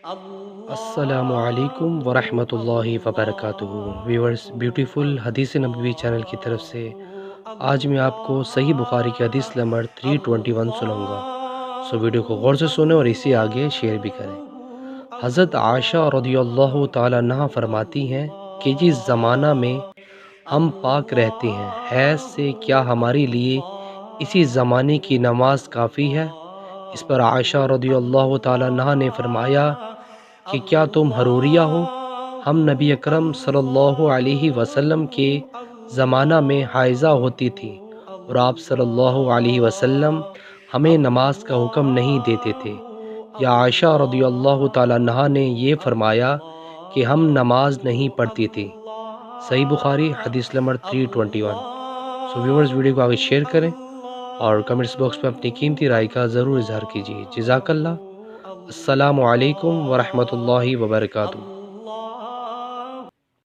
السلام علیکم ورحمۃ اللہ وبرکاتہ ویورز، بیوٹیفل حدیث نبوی چینل کی طرف سے آج میں آپ کو صحیح بخاری کی حدیث نمبر 321 سناؤں گا۔ سو ویڈیو کو غور سے سنیں اور اسے آگے شیئر بھی کریں۔ حضرت عائشہ رضی اللہ تعالیٰ عنہا فرماتی ہیں کہ جس زمانہ میں ہم پاک رہتے ہیں، حیض سے کیا ہمارے لیے اسی زمانے کی نماز کافی ہے؟ اس پر عائشہ رضی اللہ تعالیٰ عنہا نے فرمایا کہ کیا تم حروریہ ہو؟ ہم نبی اکرم صلی اللہ علیہ وسلم کے زمانہ میں حائضہ ہوتی تھی اور آپ صلی اللہ علیہ وسلم ہمیں نماز کا حکم نہیں دیتے تھے۔ یا عائشہ رضی اللہ تعالیٰ عنہا نے یہ فرمایا کہ ہم نماز نہیں پڑھتی تھی۔ صحیح بخاری حدیث نمبر 321۔ سو ویورز، ویڈیو کو آگے شیئر کریں اور کمنٹس باکس میں اپنی قیمتی رائے کا ضرور اظہار کیجیے۔ جزاک اللہ۔ السلام علیکم ورحمۃ اللہ وبرکاتہ۔